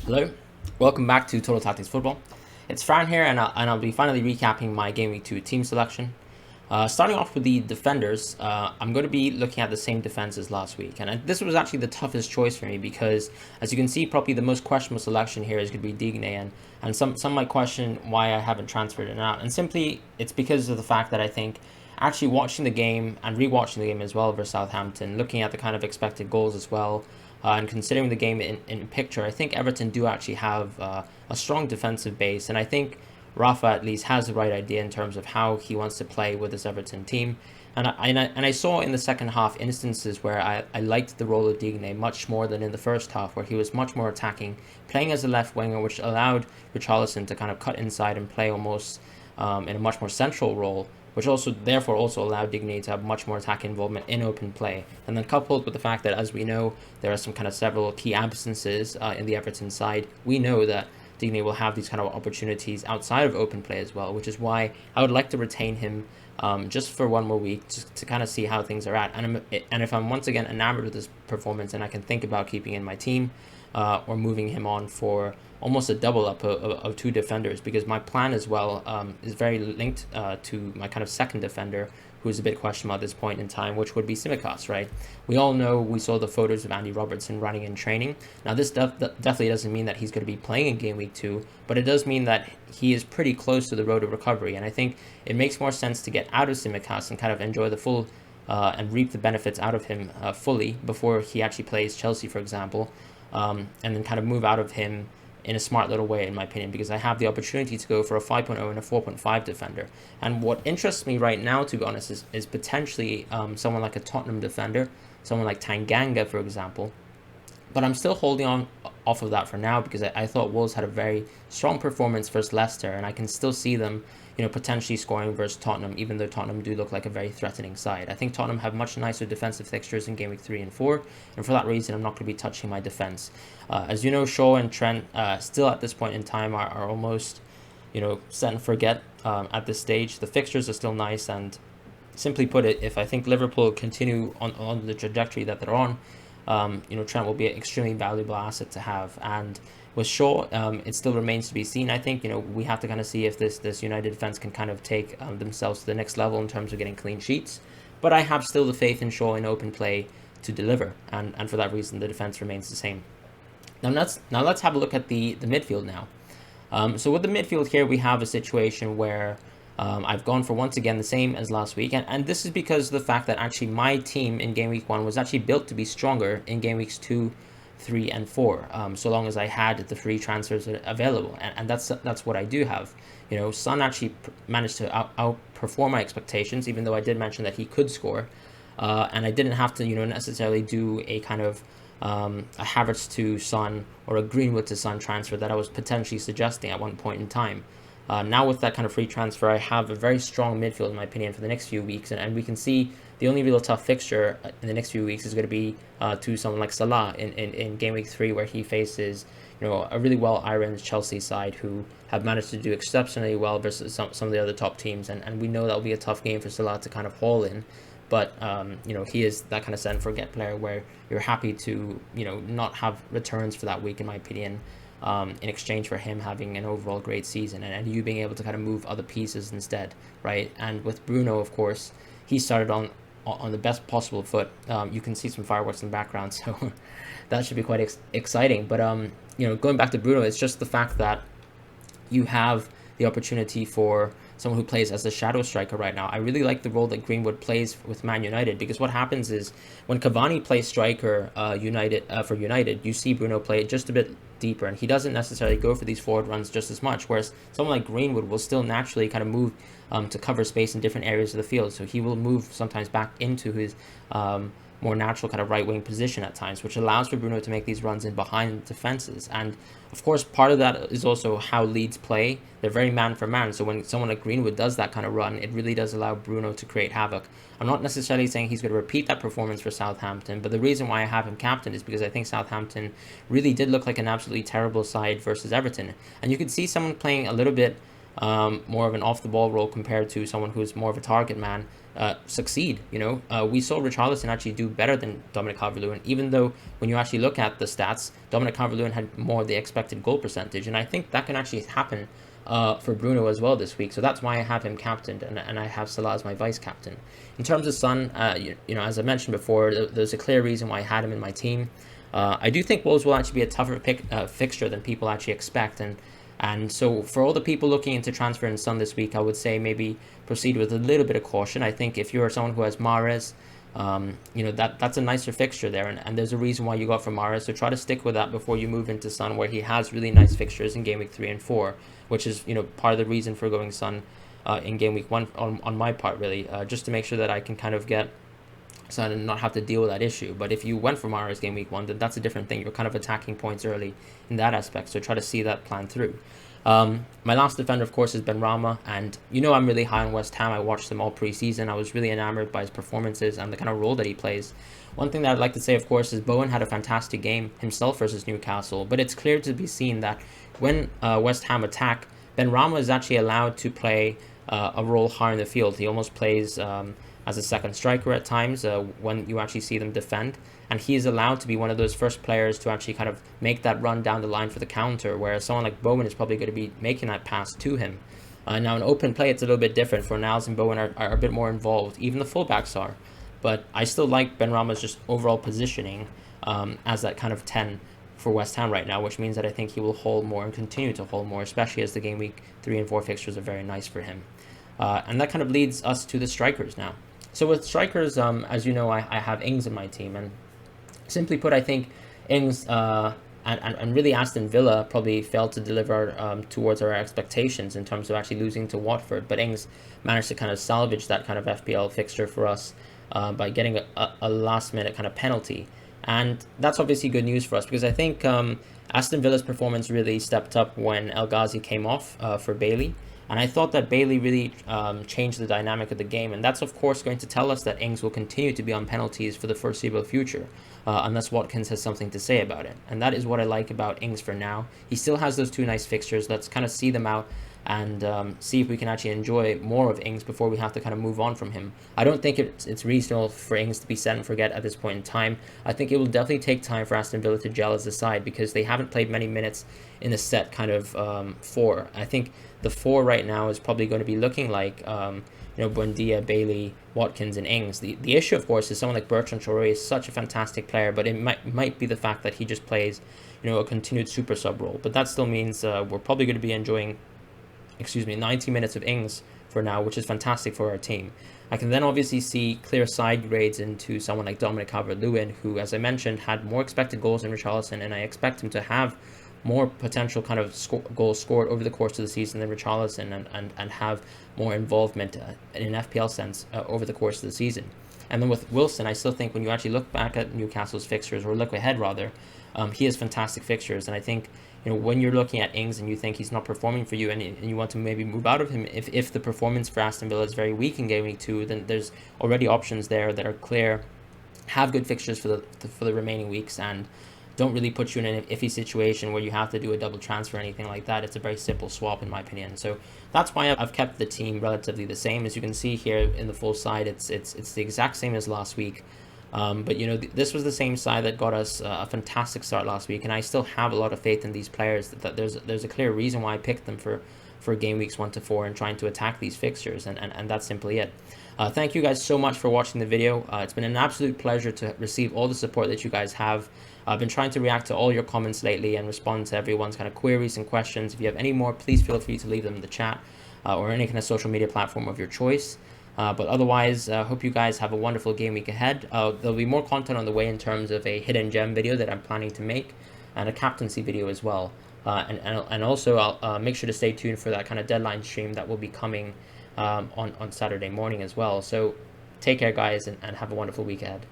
Hello, welcome back to Total Tactics Football. It's Fran here, and I'll be finally recapping my Game Week 2 team selection. Starting off with the defenders, I'm going to be looking at the same defense as last week, and this was actually the toughest choice for me because, as you can see, probably the most questionable selection here is going to be Digne, and some might question why I haven't transferred it out, and simply it's because of the fact that I think actually watching the game and rewatching the game as well versus Southampton, looking at the kind of expected goals as well, and considering the game in picture, I think Everton do actually have a strong defensive base, and I think Rafa at least has the right idea in terms of how he wants to play with this Everton team. And I saw in the second half instances where I liked the role of Digne much more than in the first half, where he was much more attacking, playing as a left winger, which allowed Richarlison to kind of cut inside and play almost in a much more central role, which also therefore also allowed Digne to have much more attack involvement in open play. And then coupled with the fact that, as we know, there are some kind of several key absences in the Everton side, we know that Digne will have these kind of opportunities outside of open play as well, which is why I would like to retain him just for one more week to kind of see how things are at. And if I'm once again enamored with this performance and I can think about keeping in my team or moving him on for almost a double up of two defenders, because my plan as well is very linked to my kind of second defender, who's a bit questionable at this point in time, which would be Tsimikas, right? We all know, we saw the photos of Andy Robertson running in training. Now, this definitely doesn't mean that he's going to be playing in Game Week 2, but it does mean that he is pretty close to the road to recovery, and I think it makes more sense to get out of Tsimikas and kind of enjoy the full and reap the benefits out of him fully before he actually plays Chelsea, for example, and then kind of move out of him in a smart little way, in my opinion, because I have the opportunity to go for a 5.0 and a 4.5 defender. And what interests me right now, to be honest, is potentially someone like a Tottenham defender, someone like Tanganga, for example. But I'm still holding on off of that for now because I thought Wolves had a very strong performance versus Leicester, and I can still see them, potentially scoring versus Tottenham, even though Tottenham do look like a very threatening side. I think Tottenham have much nicer defensive fixtures in Game Week 3 and 4, and for that reason, I'm not going to be touching my defense. As you know, Shaw and Trent still at this point in time are almost, set and forget at this stage. The fixtures are still nice, and simply put it, if I think Liverpool continue on the trajectory that they're on, Trent will be an extremely valuable asset to have. And with Shaw, it still remains to be seen. I think, we have to kind of see if this United defense can kind of take themselves to the next level in terms of getting clean sheets. But I have still the faith in Shaw in open play to deliver, and for that reason, the defense remains the same. Now let's have a look at the midfield now. So with the midfield here, we have a situation where I've gone for, once again, the same as last week, and this is because of the fact that actually my team in Game Week 1 was actually built to be stronger in Game Weeks 2, 3, and 4, so long as I had the free transfers available, and that's what I do have. Son actually managed to outperform my expectations, even though I did mention that he could score, and I didn't have to necessarily do a kind of a Havertz to Son or a Greenwood to Son transfer that I was potentially suggesting at one point in time. Now with that kind of free transfer, I have a very strong midfield, in my opinion, for the next few weeks, and we can see the only real tough fixture in the next few weeks is going to be to someone like Salah in Game Week 3, where he faces a really well-ironed Chelsea side who have managed to do exceptionally well versus some of the other top teams, and we know that will be a tough game for Salah to kind of haul in. But he is that kind of set and forget player where you're happy to not have returns for that week, in my opinion, in exchange for him having an overall great season and you being able to kind of move other pieces instead, right? And with Bruno, of course, he started on the best possible foot. You can see some fireworks in the background, so that should be quite exciting. But going back to Bruno, it's just the fact that you have the opportunity for someone who plays as a shadow striker right now. I really like the role that Greenwood plays with Man United, because what happens is when Cavani plays striker for United, you see Bruno play just a bit deeper, and he doesn't necessarily go for these forward runs just as much, whereas someone like Greenwood will still naturally kind of move to cover space in different areas of the field. So he will move sometimes back into his more natural kind of right wing position at times, which allows for Bruno to make these runs in behind defenses. And of course, part of that is also how Leeds play. They're very man for man. So when someone like Greenwood does that kind of run, it really does allow Bruno to create havoc. I'm not necessarily saying he's going to repeat that performance for Southampton, but the reason why I have him captain is because I think Southampton really did look like an absolutely terrible side versus Everton. And you could see someone playing a little bit more of an off-the-ball role compared to someone who's more of a target man, succeed. We saw Richarlison actually do better than Dominic Calvert-Lewin, even though when you actually look at the stats, Dominic Calvert-Lewin had more of the expected goal percentage, and I think that can actually happen for Bruno as well this week. So that's why I have him captained, and I have Salah as my vice captain. In terms of Son, as I mentioned before, there's a clear reason why I had him in my team. I do think Wolves will actually be a tougher fixture than people actually expect, and so for all the people looking into transferring Son this week, I would say maybe proceed with a little bit of caution. I think if you're someone who has Mahrez, that's a nicer fixture there, and there's a reason why you got for Mahrez, so try to stick with that before you move into Son, where he has really nice fixtures in game week 3 and 4, which is part of the reason for going Son in game week 1 on my part, really, just to make sure that I can kind of get Son and not have to deal with that issue. But if you went for Mahrez game week 1, then that's a different thing. You're kind of attacking points early in that aspect, so try to see that plan through. My last defender, of course, is Benrahma, and I'm really high on West Ham. I watched them all preseason. I was really enamored by his performances and the kind of role that he plays. One thing that I'd like to say, of course, is Bowen had a fantastic game himself versus Newcastle, but it's clear to be seen that when West Ham attack, Benrahma is actually allowed to play a role higher in the field. He almost plays as a second striker at times when you actually see them defend, and he is allowed to be one of those first players to actually kind of make that run down the line for the counter, whereas someone like Bowen is probably going to be making that pass to him. Now in open play it's a little bit different. Fornals and Bowen are a bit more involved, even the fullbacks are, but I still like Benrahma's just overall positioning as that kind of 10 for West Ham right now, which means that I think he will hold more and continue to hold more, especially as the game week 3 and 4 fixtures are very nice for him. And that kind of leads us to the strikers now. So with strikers, as you know, I have Ings in my team, and simply put, I think Ings and really Aston Villa probably failed to deliver towards our expectations in terms of actually losing to Watford, but Ings managed to kind of salvage that kind of FPL fixture for us by getting a last-minute kind of penalty, and that's obviously good news for us, because I think Aston Villa's performance really stepped up when El Ghazi came off for Bailey. And I thought that Bailey really changed the dynamic of the game. And that's, of course, going to tell us that Ings will continue to be on penalties for the foreseeable future, unless Watkins has something to say about it. And that is what I like about Ings for now. He still has those 2 nice fixtures. Let's kind of see them out and see if we can actually enjoy more of Ings before we have to kind of move on from him. I don't think it's reasonable for Ings to be set and forget at this point in time. I think it will definitely take time for Aston Villa to gel as a side, because they haven't played many minutes in the set kind of 4. I think the 4 right now is probably going to be looking like Buendia, Bailey, Watkins, and Ings. The issue, of course, is someone like Bertrand Traoré is such a fantastic player, but it might be the fact that he just plays a continued super sub role. But that still means we're probably going to be enjoying 90 minutes of Ings for now, which is fantastic for our team. I can then obviously see clear side grades into someone like Dominic Calvert-Lewin, who, as I mentioned, had more expected goals than Richarlison, and I expect him to have more potential kind of goals scored over the course of the season than Richarlison, and have more involvement in an FPL sense over the course of the season. And then with Wilson, I still think when you actually look back at Newcastle's fixtures, or look ahead rather, he has fantastic fixtures, and I think when you're looking at Ings and you think he's not performing for you, and you want to maybe move out of him, if the performance for Aston Villa is very weak in game week 2, then there's already options there that are clear, have good fixtures for the remaining weeks, and don't really put you in an iffy situation where you have to do a double transfer or anything like that. It's a very simple swap, in my opinion. So that's why I've kept the team relatively the same. As you can see here in the full side, it's the exact same as last week. But this was the same side that got us a fantastic start last week, and I still have a lot of faith in these players. That there's a clear reason why I picked them for game weeks 1 to 4 and trying to attack these fixtures, and that's simply it. Thank you guys so much for watching the video. It's been an absolute pleasure to receive all the support that you guys have. I've been trying to react to all your comments lately and respond to everyone's kind of queries and questions. If you have any more, please feel free to leave them in the chat or any kind of social media platform of your choice. But otherwise, I hope you guys have a wonderful game week ahead. There'll be more content on the way in terms of a hidden gem video that I'm planning to make, and a captaincy video as well. And also, I'll make sure to stay tuned for that kind of deadline stream that will be coming on Saturday morning as well. So take care, guys, and have a wonderful week ahead.